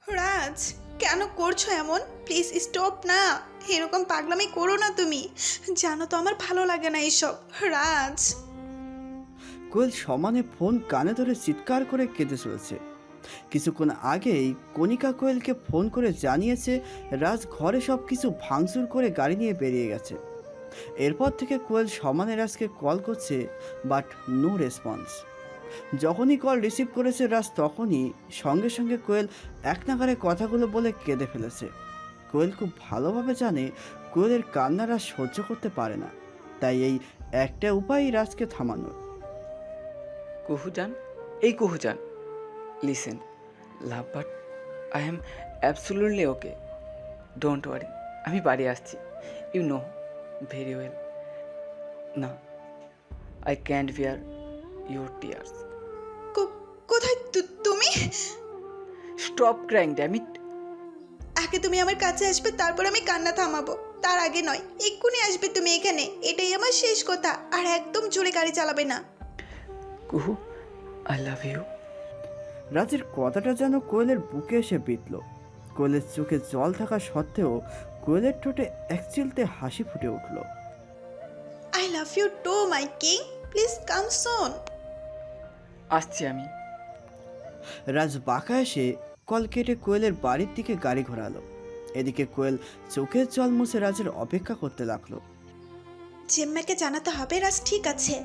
রাজ, কেন করছো এমন? প্লিজ স্টপ না, এরকম পাগলামি করো না তুমি। জানো তো আমার ভালো লাগে না এসব। রাজ। কোয়েল সমানে ফোন কানে ধরে চিৎকার করে কেঁদে চলেছে। কিছুক্ষণ আগেই কণিকা কোয়েলকে ফোন করে জানিয়েছে রাজ ঘরে সব কিছু ভাঙচুর করে গাড়ি নিয়ে বেরিয়ে গেছে। এরপর থেকে কোয়েল সমানে রাজকে কল করছে, বাট নো রেসপন্স। যখনই কল রিসিভ করেছে রাজ, তখনই সঙ্গে সঙ্গে কোয়েল এক নাগারে কথাগুলো বলে কেঁদে ফেলেছে। কোয়েল খুব ভালোভাবে জানে কোয়েলের কান্না রাজ সহ্য করতে পারে না, তাই এই একটা উপায়ই রাজকে থামানোর। কুহুজান, এই কুহুজান, listen, love, but I am absolutely okay, don't worry, আমি বাড়ি আসছি, ইউ নো ভেরি ওয়েল। না, I can't bear your tears. কোথায় তুমি? Stop crying, damn it. আগে তুমি আমার কাছে আসবে, তারপর আমি কান্না থামাবো। তার আগে নয়, এক্ষুনি আসবে তুমি এখানে, এটাই আমার শেষ কথা। আর একদম জোরে গাড়ি চালাবে না। কুহু, আই লাভ ইউ। রাজের কথাটা যেন কোয়েলের বুকে এসে বিঁধল। কোয়েলের চোখে জল থাকা সত্ত্বেও কোয়েলের ঠোঁটে এক চিলতে হাসি ফুটে উঠল। I love you too my king, please come soon. আসছি আমি। রাজ বাঁকা এসে কল কেটে কোয়েলের বাড়ির দিকে গাড়ি ঘোরালো। এদিকে কোয়েল চোখের জল মুছে রাজের অপেক্ষা করতে লাগলো। জেম্মাকে জানাতে হবে রাজ ঠিক আছে,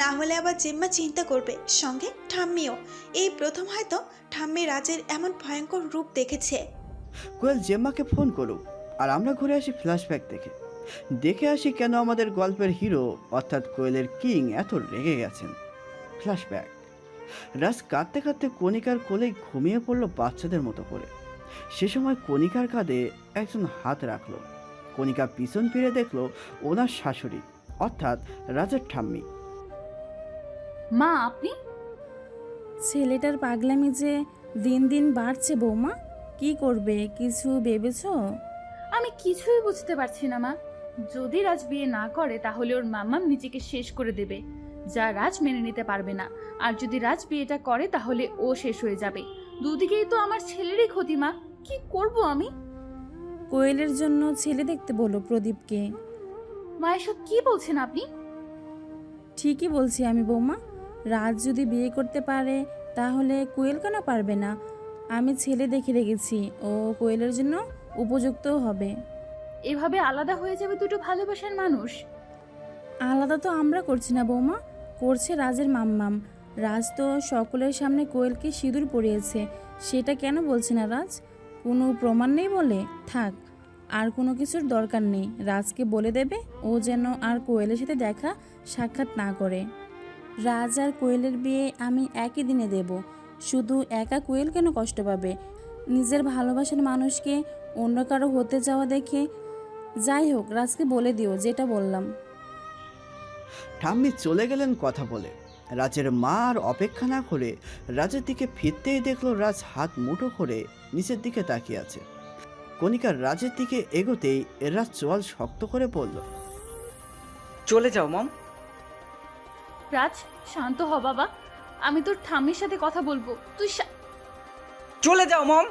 না হলে আবার জেম্মা চিন্তা করবে, সঙ্গে ঠাম্মিও। এই প্রথম হয়তো ঠাম্মি রাজের এমন ভয়ঙ্কর রূপ দেখেছে। কোয়েল জেম্মাকে ফোন করুক, আর আমরা ঘুরে আসি ফ্ল্যাশব্যাক দেখে আসি কেন আমাদের গল্পের হিরো অর্থাৎ কোয়েলের কিং এত রেগে গেছেন। ফ্ল্যাশব্যাক। রাজ কাঁদতে কাঁদতে কণিকার কোলেই ঘুমিয়ে পড়লো বাচ্চাদের মতো করে। সে সময় কণিকার কাঁধে একজন হাত রাখলো। কণিকা পিছন ফিরে দেখলো ওনার শাশুড়ি অর্থাৎ রাজের ঠাম্মি। মা, আপনি? ছেলেটার পাগলামি যে দিন দিন বাড়ছে বৌমা। কি করবে কিছু ভেবেছো? আমি কিছুই বুঝতে পারছি না মা। যদি রাজ বিয়ে না করে তাহলে ওর মাম্মাম নিজেকে শেষ করে দেবে, যা রাজ মেনে নিতে পারবে না। আর যদি রাজ বিয়েটা করে তাহলে ও শেষ হয়ে যাবে। দুদিকেই তো আমার ছেলেরই ক্ষতি মা। কি করব আমি? কোয়েলের জন্য ছেলে দেখতে বলো প্রদীপকে। মা, এসব কি বলছেন আপনি? ঠিকই বলছি আমি বৌমা। রাজ যদি বিয়ে করতে পারে তাহলে কোয়েল কেন পারবে না? আমি ছেলে দেখে রেখেছি, ও কোয়েলের জন্য উপযুক্তও হবে। এভাবে আলাদা হয়ে যাবে দুটো ভালোবাসার মানুষ। আলাদা তো আমরা করছি না বৌমা, করছে রাজের মাম্মাম। রাজ তো সকলের সামনে কোয়েলকে সিঁদুর পরিয়েছে, সেটা কেন বলছে না রাজ? কোনো প্রমাণ নেই বলে থাক, আর কোনো কিছুর দরকার নেই। রাজকে বলে দেবে ও যেন আর কোয়েলের সাথে দেখা সাক্ষাৎ না করে। রাজ আর কোয়েলের বিয়ে আমি একই দিনে দেব। শুধু একা কোয়েল কেন কষ্ট পাবে নিজের ভালোবাসার মানুষকে অন্য কারো হতে যাওয়া দেখে? যাই হোক, রাজকে বলে দিও যেটা বললাম। ঠাম্মি চলে গেলেন কথা বলে। রাজের মা আর অপেক্ষা না করে রাজের দিকে ফিরতেই দেখলো রাজ হাত মুঠো করে নিচের দিকে তাকিয়ে আছে। কণিকার রাজের দিকে এগোতেই রাজ চোয়াল শক্ত করে বলল, চলে যাও মম। রাজ, শান্ত হ বাবা। আমি তোর ঠাম্মির সাথে কথা বলবো, তুই চলে যাও মম।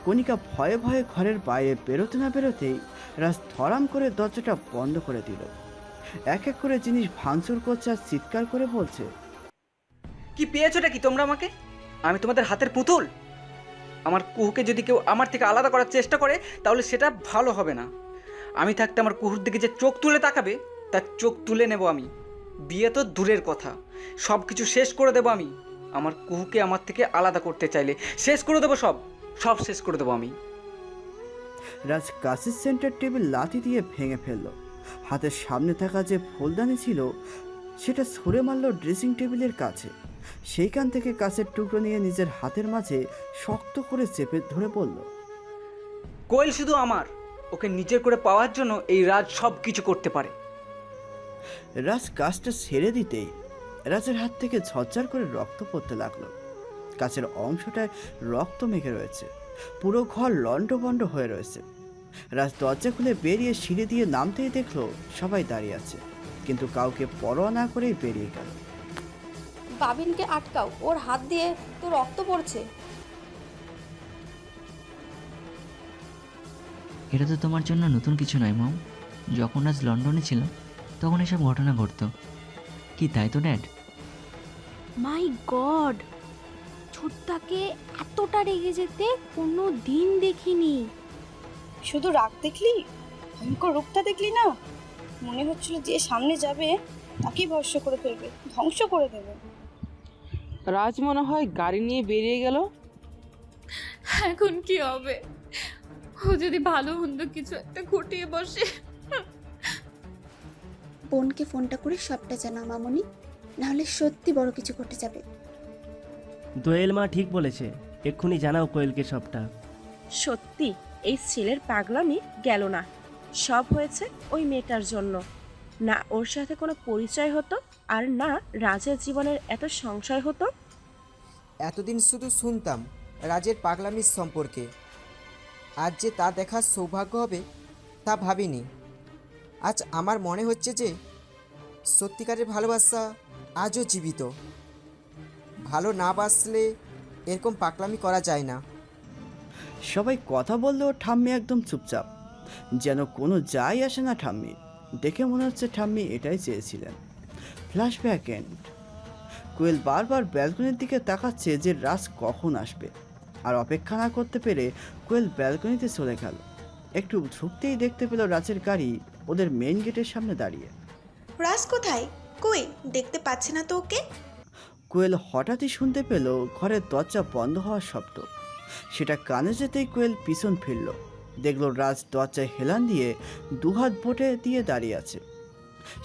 কণিকা ভয়ে ভয়ে ঘরের বাইরে বেরোতে না বেরোতেই রাজ ধরাম করে দরজাটা বন্ধ করে দিল। এক এক করে জিনিস ভাঙচুর করছে আর চিৎকার করে বলছে, কি পেয়েছোটা কি তোমরা আমাকে? আমি তোমাদের হাতের পুতুল? আমার কুহুকে যদি কেউ আমার থেকে আলাদা করার চেষ্টা করে তাহলে সেটা ভালো হবে না। আমি থাকতে আমার কুহুর দিকে যে চোখ তুলে তাকাবে তার চোখ তুলে নেব আমি। বিয়ে তো দূরের কথা, সব কিছু শেষ করে দেবো আমি। আমার কুহুকে আমার থেকে আলাদা করতে চাইলে শেষ করে দেবো, সব সব শেষ করে দেবো আমি। রাজ কাছের সেন্টার টেবিল লাথি দিয়ে ভেঙে ফেলল। হাতের সামনে থাকা যে ফুলদানি ছিল সেটা ছুঁড়ে মারল ড্রেসিং টেবিলের কাছে। সেইখান থেকে কাছের টুকরো নিয়ে নিজের হাতের মাঝে শক্ত করে চেপে ধরে বলল, কোয়েল শুধু আমার, ওকে নিজের করে পাওয়ার জন্য এই রাজ সব কিছু করতে পারে। রাজ কাজটা ছেড়ে দিতেই রাজের হাত থেকে ঝরঝর করে রক্ত পড়তে লাগলো। কাছের অংশটায় রক্ত মেখে রয়েছে, পুরো ঘর লণ্ডভণ্ড হয়ে রয়েছে। রাজ দরজা খুলে বেরিয়ে সিঁড়ি দিয়ে নামতেই দেখলো সবাই দাঁড়িয়ে আছে। কিন্তু কাউকে পরোয়া না করেই বেরিয়ে গেল। বাবিনকে আটকাও, ওর হাত দিয়ে তো রক্ত পড়ছে। এটা তো তোমার জন্য নতুন কিছু নয় মম। যখন আজ লন্ডনে ছিলাম তখন এসব ঘটনা ঘটতো। কি তাই তো ড্যাড? মাই গড, ছোট্টাকে এতটা রেগে যেতে কোনো দিন দেখিনি। শুধু রাগ দেখলি, ভয়ঙ্কর রূপটা দেখলি না? মনে হচ্ছিল যে সামনে যাবে তাকেই ভস্ম করে ফেলবে, ধ্বংস করে দেবে। রাজ মনে হয় গাড়ি নিয়ে বেরিয়ে গেল। এখন কি হবে? ও যদি ভালো মন্দ কিছু একটা ঘটিয়ে বসে। বোনকে ফোনটা করে সবটা জানা মামনি, নাহলে সত্যি বড় কিছু ঘটে যাবে। দোয়েল মা ঠিক বলেছে, এক্ষুনি জানাও কোয়েলকে সবটা। সত্যি এই ছেলের পাগলামি গেল না। সব হয়েছে ওই মেয়েটার জন্য। না ওর সাথে কোনো পরিচয় হতো, আর না রাজের জীবনের এত সংশয় হতো। এতদিন শুধু শুনতাম রাজের পাগলামির সম্পর্কে, আজ যে তা দেখার সৌভাগ্য হবে তা ভাবিনি। আজ আমার মনে হচ্ছে যে সত্যিকারের ভালোবাসা আজও জীবিত। ভালো না বাসলে এরকম পাগলামি করা যায় না। সবাই কথা বললেও ঠাম্মি একদম চুপচাপ, যেন কোনো যাই আসে না ঠাম্মি। দেখে মনে হচ্ছে ঠাম্মি এটাই চেয়েছিলেন। Flashback and. কোয়েল বারবার ব্যালকনির দিকে তাকাচ্ছে যে রাজ কখন আসবে, আর অপেক্ষা না করতে পেরে কোয়েল ব্যালকনিতে চলে গেল। একটু ঢুকতেই দেখতে পেল রাজের গাড়ি ওদের মেইন গেটের সামনে দাঁড়িয়ে। রাজ কোথায়? কই দেখতে পাচ্ছে না তো ওকে। কোয়েল হঠাৎই শুনতে পেল ঘরের দরজা বন্ধ হওয়ার শব্দ। সেটা কানে যেতেই কোয়েল পিছন ফিরল, দেখল রাজ দরজায় হেলান দিয়ে দুহাত বোটে দিয়ে দাঁড়িয়ে আছে।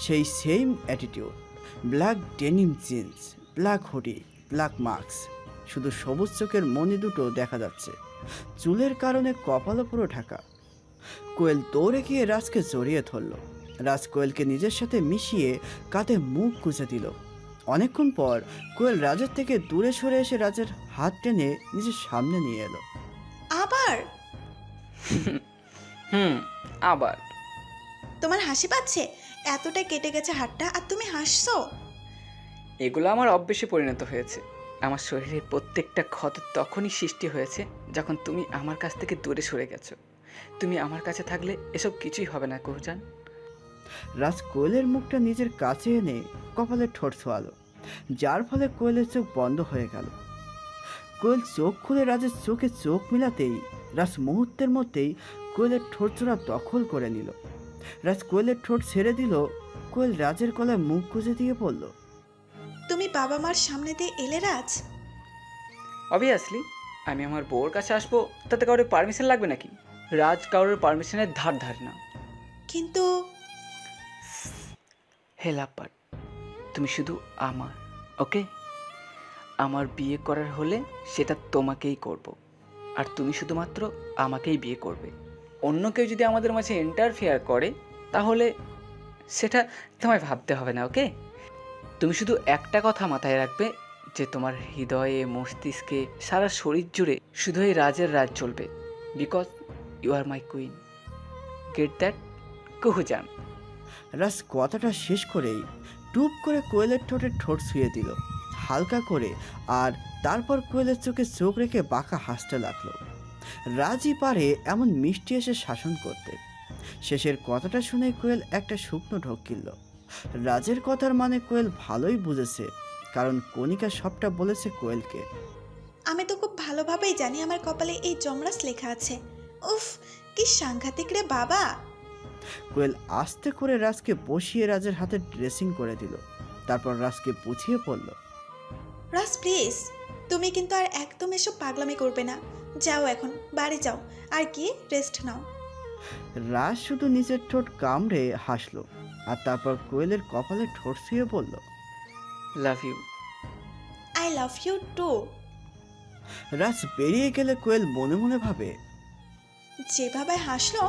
সেই same attitude, black denim jeans, black hoodie, black mask, শুধু সবুজ চোখের মণি দুটো দেখা যাচ্ছে, চুলের কারণে কপালও পুরো ঢাকা। কোয়েল দৌড়ে গিয়ে রাজকে জড়িয়ে ধরল। রাজ কোয়েলকে নিজের সাথে মিশিয়ে কাঁধে মুখ গুঁজে দিল। অনেকক্ষণ পর কোয়েল রাজের থেকে দূরে সরে এসে রাজের হাত টেনে নিজের সামনে নিয়ে এলো। আবার? আবার? তোমার হাসি পাচ্ছে? এতটা কেটে গেছে হাতটা আর তুমি হাসছো? এগুলো আমার অভ্যেসে পরিণত হয়েছে। আমার শরীরের প্রত্যেকটা ক্ষত তখনই সৃষ্টি হয়েছে যখন তুমি আমার কাছ থেকে দূরে সরে গেছো। তুমি আমার কাছে থাকলে এসব কিছুই হবে না কুহুজান। রাজ কোয়েলের মুখটা নিজের কাছে এনে কপালে ঠোঁট ছোঁয়ালো, যার ফলে কোয়েলের চোখ বন্ধ হয়ে গেল। কোয়েল চোখ খুলে রাজের চোখে চোখ মিলাতেই রাজ মুহূর্তের মধ্যেই কোয়েলের ঠোঁট জোড়া দখল করে নিল। রাজ কোয়েলের ঠোঁট ছেড়ে দিল। কোয়েল রাজের গলায় মুখ গুঁজে দিয়ে বলল, তুমি বাবা মার সামনে দিয়ে এলে রাজ? অবভিয়াসলি, আমি আমার বউর কাছে আসবো তাতে কারোর পারমিশন লাগবে নাকি? রাজ কারোর পারমিশনের ধার ধারে না। কিন্তু হেলাপার, তুমি শুধু আমার, ওকে? আমার বিয়ে করার হলে সেটা তোমাকেই করব, আর তুমি শুধুমাত্র আমাকেই বিয়ে করবে। অন্য কেউ যদি আমাদের মাঝে ইন্টারফেয়ার করে তাহলে সেটা তোমায় ভাবতে হবে না, ওকে? তুমি শুধু একটা কথা মাথায় রাখবে যে তোমার হৃদয়ে, মস্তিষ্কে, সারা শরীর জুড়ে শুধু এই রাজের রাজ চলবে, because you are my queen. Get that কুহুজান? রাজ কথাটা শেষ করেই টুপ করে কোয়েলের ঠোঁটে ঠোঁট ছুঁয়ে দিল হালকা করে, আর তারপর কোয়েলের চোখে চোখ রেখে বাঁকা হাসতে লাগলো। রাজই পারে এমন মিষ্টি এসে শাসন করতে। শেষের কথাটা শুনে কোয়েল একটা শুকনো ঢোক গিলল। রাজের কথার মানে কোয়েল ভালোই বুঝেছে, কারণ কণিকা সবটা বলেছে কোয়েলকে। আমি তো খুব ভালোভাবেই জানি আমার কপালে এই যমরাজ লেখা আছে। উফ, কি সাংঘাতিক রে বাবা। কোয়েল আস্তে করে রাজকে বসিয়ে রাজের হাতে ড্রেসিং করে দিল। তারপর রাজকে বুঝিয়ে পড়ল, রাজ প্লিজ, তুমি কিন্তু আর একদম এসব পাগলামি করবে না। যাও এখন বাড়ি যাও, আর গিয়ে রেস্ট নাও। রাজ শুধু নিজের ঠোঁট কামড়ে হাসলো, আর তারপর কোয়েলের কপালে ঠোঁট ছুঁয়ে বলল, love you. I love you too. Raj বেরিয়ে গেলে কোয়েল মনে মনে ভাবে, যেভাবে হাসলো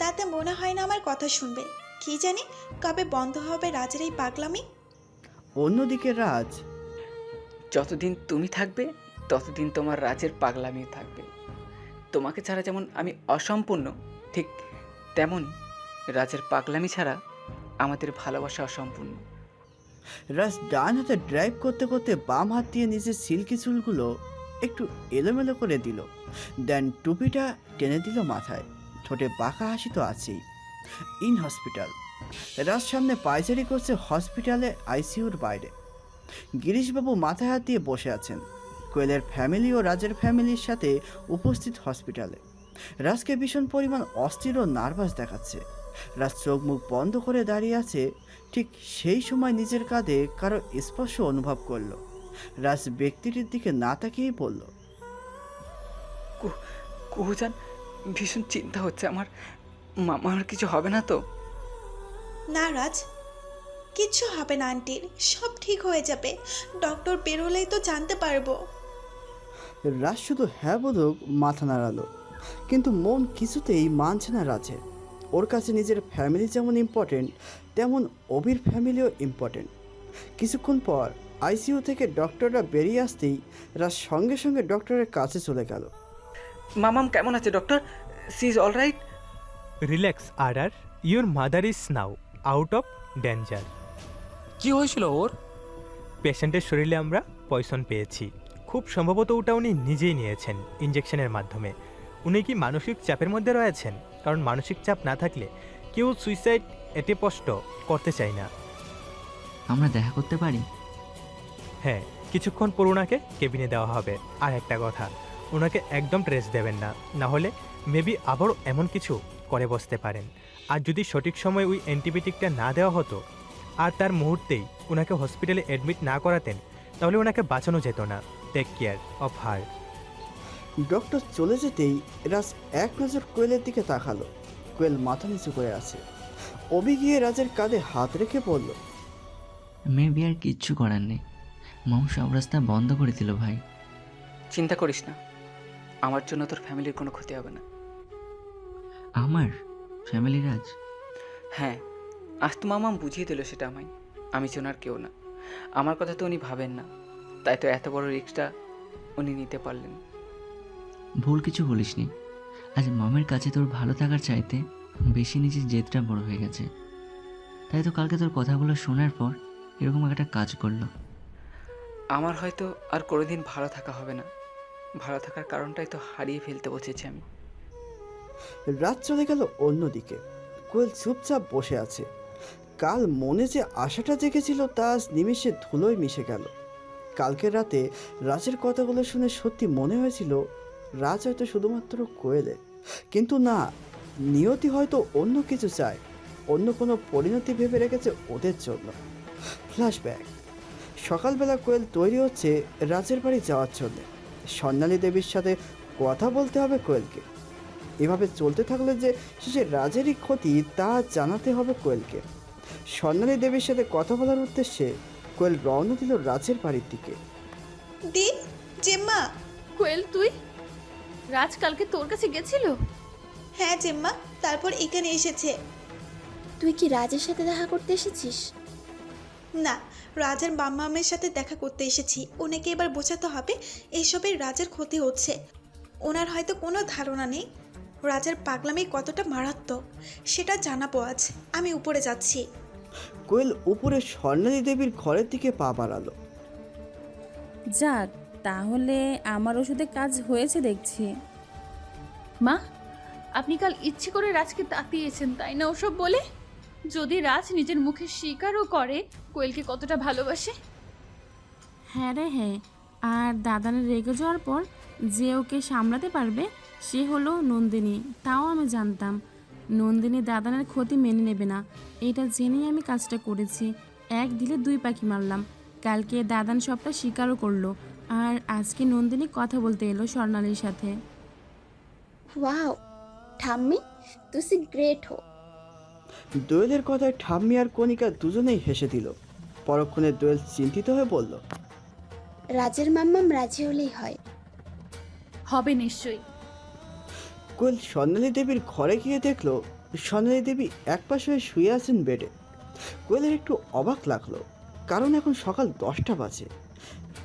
তাতে মনে হয় না আমার কথা শুনবে। কি জানি কবে বন্ধ হবে রাজের এই পাগলামি। অন্যদিকে রাজ, যতদিন তুমি থাকবে ততদিন তোমার রাজের পাগলামিও থাকবে। তোমাকে ছাড়া যেমন আমি অসম্পূর্ণ, ঠিক তেমনই রাজের পাগলামি ছাড়া আমাদের ভালোবাসা অসম্পূর্ণ। রাজ ডান হাতে ড্রাইভ করতে করতে বাম হাত দিয়ে নিজের সিল্কি চুলগুলো একটু এলোমেলো করে দিল, দেন টুপিটা টেনে দিল মাথায়। ঠোঁটে বাঁকা হাসি তো আছেই। In hospital. রাজ সামনে পায়চারি করছে হসপিটালে আইসিইউর বাইরে। গিরিশবাবু মাথায় হাত দিয়ে বসে আছেন। কোয়েলের ফ্যামিলি ও রাজের ফ্যামিলির সাথে উপস্থিত হসপিটালে। রাজকে ভীষণ পরিমাণ অস্থির ও নার্ভাস দেখাচ্ছে। রাজ চোখ মুখ বন্ধ করে দাঁড়িয়ে আছে। ঠিক সেই সময় নিজের কাঁধে কারো স্পর্শ অনুভব করলো। রাজ ব্যক্তিটির দিকে না তাকিয়েই বলল, কুহুজান, ভীষণ চিন্তা হচ্ছে আমার। মামার কিছু হবে না তো? না রাজ, কিচ্ছু হবে না আন্টির, সব ঠিক হয়ে যাবে। ডক্টর বেরোলেই তো জানতে পারবো। রাজ শুধু হ্যাঁ বোধক মাথা নাড়ালো, কিন্তু মন কিছুতেই মানছে না রাজের। ওর কাছে নিজের ফ্যামিলি যেমন ইম্পর্টেন্ট, তেমন অভির ফ্যামিলিও ইম্পর্টেন্ট। কিছুক্ষণ পর আইসিইউ থেকে ডক্টররা বেরিয়ে আসতেই রাজ সঙ্গে সঙ্গে ডক্টরের কাছে চলে গেল। মামাম কেমন আছে doctor? She is all right? Relax আডার, your mother is now out of danger. কি হয়েছিল ওর? পেশেন্টের শরীরে আমরা পয়জন পেয়েছি। খুব সম্ভবত ওটা উনি নিজেই নিয়েছেন ইঞ্জেকশনের মাধ্যমে। উনি কি মানসিক চাপের মধ্যে রয়েছেন? কারণ মানসিক চাপ না থাকলে কেউ সুইসাইড অ্যাটেম্প্ট করতে চায় না। আমরা দেখা করতে পারি? হ্যাঁ, কিছুক্ষণ পর ওনাকে কেবিনে দেওয়া হবে। আর একটা কথা, ওনাকে একদম ট্রেস দেবেন না, না হলে মেবি আবারও এমন কিছু করে বসতে পারেন। আর যদি সঠিক সময় ওই অ্যান্টিবায়োটিকটা না দেওয়া হতো আর তার মুহূর্তেই ওনাকে হসপিটালে অ্যাডমিট না করাতেন, তাহলে ওনাকে বাঁচানো যেত না। Take care of her. Doctor চলে যেতেই রাজ এক নজর কোয়েলের দিকে তাকালো। কোয়েল মাথা নিচু করে আছে। অভি গিয়ে রাজের কাঁধে হাত রেখে বলল, মেবি আর কিচ্ছু করার নেই। মাম সব রাস্তা বন্ধ করে দিল ভাই। চিন্তা করিস না, আমার জন্য তোর ফ্যামিলির কোনো ক্ষতি হবে না। আমার ফ্যামিলি রাজ? হ্যাঁ, আজ তো মামাম বুঝিয়ে দিল সেটা আমায়। আমি ওনার কেউ না। আমার কথা তো উনি ভাবেন না, তাই তো এত বড় রিস্কটা উনি নিতে পারলেন। ভুল কিছু বলিসনি। আজ মামের কাছে তোর ভালো থাকার চাইতে বেশি নিজের জেদটা বড় হয়ে গেছে। তাই তো কালকে তোর কথাগুলো শোনার পর এরকম একটা কাজ করলো। আমার হয়তো আর কোনোদিন ভালো থাকা হবে না। ভালো থাকার কারণটাই তো হারিয়ে ফেলতে বসেছি আমি। রাত চলে গেল অন্যদিকে। কোয়েল চুপচাপ বসে আছে। কাল মনে যে আশাটা জেগেছিল তা আজ নিমেষে ধুলোয় মিশে গেল। কালকের রাতে রাজের কথাগুলো শুনে সত্যি মনে হয়েছিল রাজ হয়তো শুধুমাত্র কোয়েলে, কিন্তু না, নিয়তি হয়তো অন্য কিছু চায়, অন্য কোনো পরিণতি ভেবে রেখেছে ওদের জন্য। ফ্ল্যাশব্যাক। সকালবেলা কোয়েল তৈরি হচ্ছে রাজের বাড়ি যাওয়ার জন্য। স্বর্ণালী দেবীর সাথে কথা বলতে হবে কোয়েলকে। এভাবে চলতে থাকলে যে শেষে রাজেরই ক্ষতি তা জানাতে হবে কোয়েলকে। স্বর্ণালী দেবীর সাথে কথা বলার উদ্দেশ্যে কোয়েল রওনা দিল রাজের বাড়ির দিকে। দি, জেম্মা। কোয়েল, তুই? রাজ কালকে তোর কাছে গেছিল? হ্যাঁ জেম্মা, তারপর এখানে এসেছে। তুই কি রাজের সাথে দেখা করতে এসেছিস? না, রাজের মাম্মামের সাথে দেখা করতে এসেছি। ওনাকে এবার বোঝাতে হবে এইসবের রাজের ক্ষতি হচ্ছে। ওনার হয়তো কোনো ধারণা নেই রাজের পাগলামি কতটা মারাত্মক, সেটা জানাবো আজ। আমি উপরে যাচ্ছি। কোয়েল উপরে স্বর্ণালী দেবীর ঘরের দিকে পা বাড়ালো। যাক, তাহলে আমার ওষুধে কাজ হয়েছে দেখছি। মা, আপনি কাল ইচ্ছে করে রাজকে তাতিয়েছেন তাই না ওসব বলে? যদি রাজ নিজের মুখে স্বীকারও করে কোয়েলকে কতটা ভালোবাসে। হ্যাঁ রে হ্যাঁ, আর দাদানের রেগে যাওয়ার পর যে ওকে সামলাতে পারবে সে হলো নন্দিনী। তাও আমি জানতাম নন্দিনী দাদানের ক্ষতি মেনে নেবে না, এটা জেনেই আমি কাজটা করেছি। এক ঢিলে দুই পাখি মারলাম। কালকে দাদান সবটা স্বীকারও করলো, আর আজকে নন্দিনী কথা বলতে এলো স্বর্ণালীর সাথে। ওয়াও ঠাম্মি, তুই গ্রেট হো। দোয়েলের কথায় ঠাম্মি আর কণিকা দুজনেই হেসে দিল। পরক্ষণে দোয়েল চিন্তিত হয়ে বলল, রাজের মাম্মাম রাজি হলেই হয়। হবে নিশ্চয়ই। কোয়েল স্বর্ণালী দেবীর ঘরে গিয়ে দেখলো স্বর্ণালী দেবী একপাশে হয়ে শুয়ে আছেন বেডে। কোয়েলের একটু অবাক লাগলো, কারণ এখন সকাল 10টা বাজে।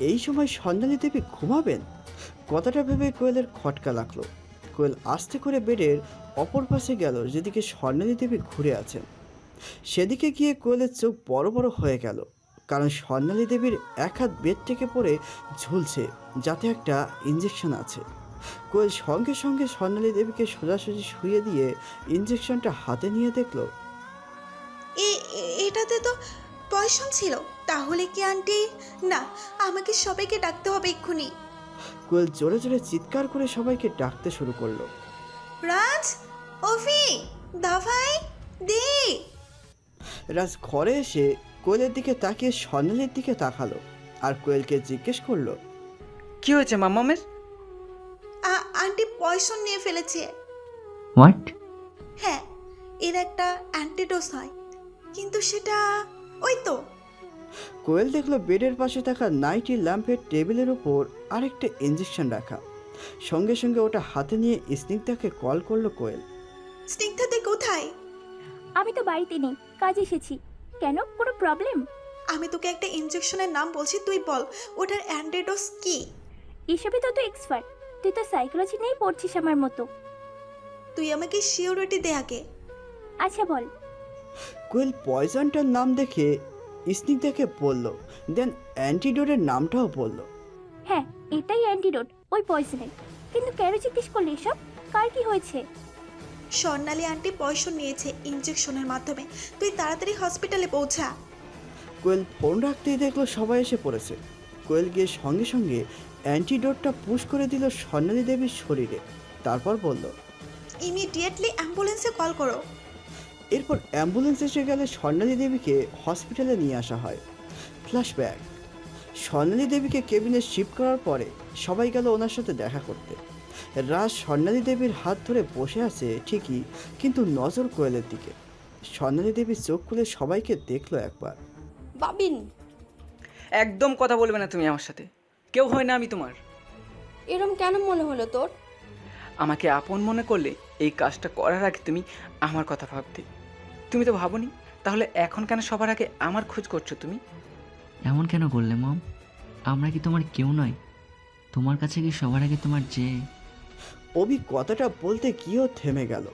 এই সময় স্বর্ণালী দেবী ঘুমাবেন? কথাটা ভেবে কোয়েলের খটকা লাগলো। কোয়েল আস্তে করে বেডের অপর পাশে গেল যেদিকে স্বর্ণালী দেবী ঘুরে আছেন। সেদিকে গিয়ে কোয়েলের চোখ বড় বড় হয়ে গেল, কারণ স্বর্ণালী দেবীর এক হাত বেড থেকে পড়ে ঝুলছে, যাতে একটা ইঞ্জেকশন আছে। কোয়েল সঙ্গে সঙ্গে স্বর্ণালী দেবীকে সোজাসুজি শুয়ে দিয়ে ইঞ্জেকশনটা হাতে নিয়ে দেখলো এটাতে তো পয়সন ছিল। তাহলে কি আন্টি? না, আমাকে সবাইকে ডাকতে হবে এক্ষুনি। কোয়েল জোরে জোরে চিৎকার করে সবাইকে ডাকতে শুরু করলো। রাজ, অফি, দাভাই, দি। রাজ ঘরে এসে কোয়েলের দিকে তাকিয়ে স্বর্ণালীর দিকে তাকালো আর কোয়েলকে জিজ্ঞেস করলো, কি হয়েছে মাম্মামের? আন্টি পয়সন নিয়ে ফেলেছে। হোয়াট? হ্যাঁ, এর একটা অ্যান্টিডোজ হয়, কিন্তু সেটা ওই তো। কোয়েল দেখলো বেডের পাশে থাকা নাইটি ল্যাম্পের টেবিলের উপর আরেকটা ইঞ্জেকশন রাখা। সঙ্গে সঙ্গে ওটা হাতে নিয়ে স্নিগ্ধাকে কল করলো কোয়েল। স্নিগ্ধা, তুই কোথায়? আমি তো বাড়িতে নেই, কাজে এসেছি। কেন, কোনো প্রবলেম? আমি তোকে একটা ইনজেকশনের নাম বলছি, তুই বল ওটার অ্যান্টিডোজ কি? এসবে তো তুই এক্সপার্ট, তুই তো সাইকোলজি নিয়েই পড়ছিস আমার মতো। তুই আমাকে সিওরিটি দে আগে। আচ্ছা বল। কোয়েল পয়জনটার নাম দেখে স্নিগ্ধাকে বলল, দেন অ্যান্টিডোটের নামটাও বলল। হ্যাঁ, এটাই অ্যান্টিডোট ওই পয়জনের। কিন্তু কেন জিজ্ঞেস করলি এসব? কার কি হয়েছে? স্বর্ণালী আন্টি পয়সন নিয়েছে ইনজেকশনের মাধ্যমে। তুই তাড়াতাড়ি হসপিটালে পৌঁছা। কোয়েল ফোন রাখতেই দেখলো সবাই এসে পড়েছে। কোয়েল গিয়ে সঙ্গে সঙ্গে অ্যান্টিডোটটা পুশ করে দিল স্বর্ণালী দেবীর শরীরে, তারপর বলল, ইমিডিয়েটলি অ্যাম্বুলেন্সে কল করো। এরপর অ্যাম্বুলেন্স এসে গেলে স্বর্ণালী দেবীকে হসপিটালে নিয়ে আসা হয়। ফ্ল্যাশব্যাক। স্বর্ণালী দেবীকে কেবিনে শিফট করার পরে সবাই গেল ওনার সাথে দেখা করতে। রাজ স্বর্ণালী দেবীর হাত ধরে বসে আছে ঠিকই, কিন্তু নজর কোয়েলের দিকে। স্বর্ণালী দেবীর চোখ খুলে সবাইকে দেখলো একবার। বাবিন, একদম কথা বলবে না তুমি আমার সাথে। কেউ হয় না আমি তোমার। এরম কেন মনে হলো তোর? আমাকে আপন মনে করলে এই কাজটা করার আগে তুমি আমার কথা ভাবতে। তুমি তো ভাবোনি, তাহলে এখন কেন সবার আগে আমার খোঁজ করছো তুমি? এমন কেন করলে মম? আমরা কি তোমার কেউ নয়? তোমার কাছে কি সবার আগে তোমার যে... অভি কথাটা বলতে গিয়েও থেমে গেল,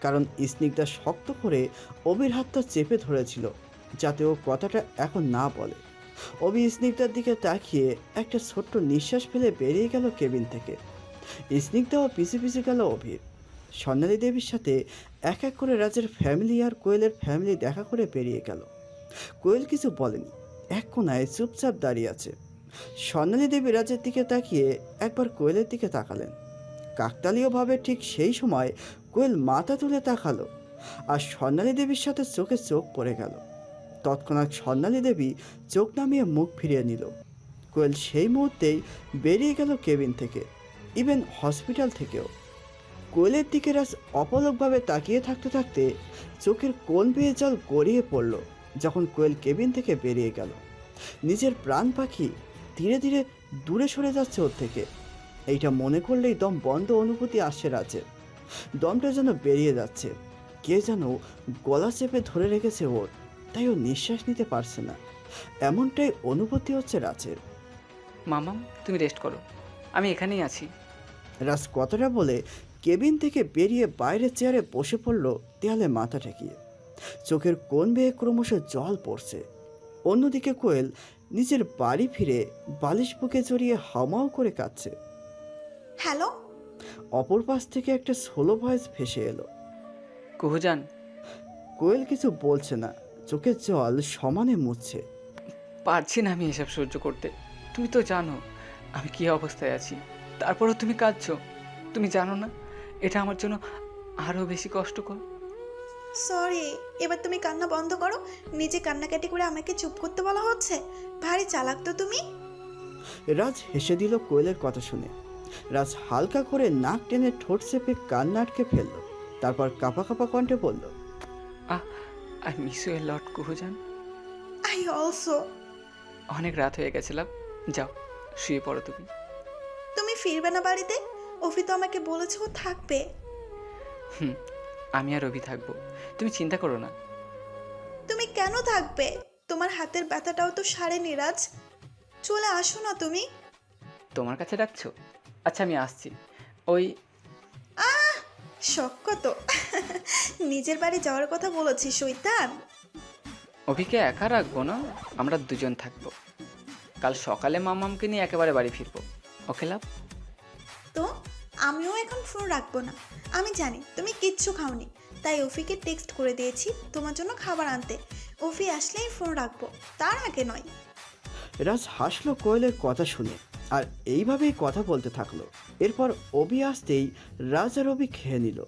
কারণ স্নিগ্ধা শক্ত করে অভির হাতটা চেপে ধরেছিল যাতে ও কথাটা এখন না বলে। অভি স্নিগ্ধার দিকে তাকিয়ে একটা ছোট্ট নিঃশ্বাস ফেলে বেরিয়ে গেল কেবিন থেকে। স্নিগ্ধাও পিছু পিছু গেল অভির। স্বর্ণালী দেবীর সাথে এক এক করে রাজের ফ্যামিলি আর কোয়েলের ফ্যামিলি দেখা করে বেরিয়ে গেল। কোয়েল কিছু বলেনি, এক কোনায় চুপচাপ দাঁড়িয়ে আছে। স্বর্ণালী দেবী রাজের দিকে তাকিয়ে একবার কোয়েলের দিকে তাকালেন। কাকতালীয়ভাবে ঠিক সেই সময় কোয়েল মাথা তুলে তাকালো আর স্বর্ণালী দেবীর সাথে চোখে চোখ পড়ে গেল। তৎক্ষণাৎ স্বর্ণালী দেবী চোখ নামিয়ে মুখ ফিরিয়ে নিল। কোয়েল সেই মুহূর্তেই বেরিয়ে গেল কেবিন থেকে, ইভেন হসপিটাল থেকেও। কোয়েলের দিকে রাজ অপলকভাবে তাকিয়ে থাকতে থাকতে চোখের কোণ বেয়ে জল গড়িয়ে পড়ল যখন কোয়েল কেবিন থেকে বেরিয়ে গেল। নিজের প্রাণ পাখি ধীরে ধীরে দূরে সরে যাচ্ছে ওর থেকে। এইটা মনে করলেই দম বন্ধ অনুভূতি আসছে রাজের। দমটা যেন বেরিয়ে যাচ্ছে, কে যেন গলা চেপে ধরে রেখেছে ওর, তাই ও নিঃশ্বাস নিতে পারছে না। এমনটাই অনুভূতি হচ্ছে রাজের। মামাম, তুমি রেস্ট করো, আমি এখানেই আছি। রাজ কথাটা বলে কেবিন থেকে বেরিয়ে বাইরের চেয়ারে বসে পড়ল, দেয়ালে মাথা ঠেকিয়ে। চোখের কোণ বেয়ে ক্রমশ জল পড়ছে। অন্যদিকে কোয়েল নিজের বাড়ি ফিরে বালিশ বুকে জড়িয়ে হামাও করে কাঁদছে। হ্যালো। অপর পাশ থেকে একটা সোলো ভয়েস ভেসে এলো। কুহুজান। কোয়েল কিছু বলছে না, চোখের জল সমানে মুছছে। পারছি না আমি এসব সহ্য করতে। তুমি তো জানো আমি কী অবস্থায় আছি, তারপরও তুমি কাঁদছো। তুমি জানো না এটা আমার জন্য আরও বেশি কষ্টকর। সরি, এবার তুমি কান্না বন্ধ করো। নিজে কান্নাকাটি করে আমাকে চুপ করতে বলা হচ্ছে? ভারী চালাক তো তুমি। রাজ হেসে দিল কোয়েলের কথা শুনে। রাজ হালকা করে নাক টেনে ঠোঁট চেপে কান্না আটকে ফেলল, তারপর কাঁপা কাঁপা কণ্ঠে বলল, I miss you a lot কুহুজান। I also. অনেক রাত হয়ে গেছিলাম, যাও শুয়ে পড়ো তুমি। তুমি ফিরবে না বাড়িতে? অফি তো আমাকে বলেছে ও থাকবে। আমি আর রবি থাকবো, তুমি চিন্তা করো না। তুমি কেন থাকবে? তোমার হাতের ব্যথাটাও তো সারেনি রাজ। চলে আসো না তুমি। তোমার কাছে ডাকছো? আচ্ছা আমি আসছি। ওই শখ কত। নিজের বাড়ি যাওয়ার কথা বলেছি শৈতান। অভিকে একা রাখবো না, আমরা দুজন থাকবো। কাল সকালে মামামকে নিয়ে একেবারে বাড়ি ফিরবো। ওকে লাভ? তো আমিও এখন ফোন রাখবো না। আমি জানি তুমি কিচ্ছু খাওনি, তাই অফিকে টেক্সট করে দিয়েছি তোমার জন্য খাবার আনতে। অফি আসলেই ফোন রাখবো, তার আগে নয়। রাজ হাসলো কোয়েলের কথা শুনে আর এইভাবেই কথা বলতে থাকলো। এরপর অভি আসতেই রাজ আর অভি খেয়ে নিল।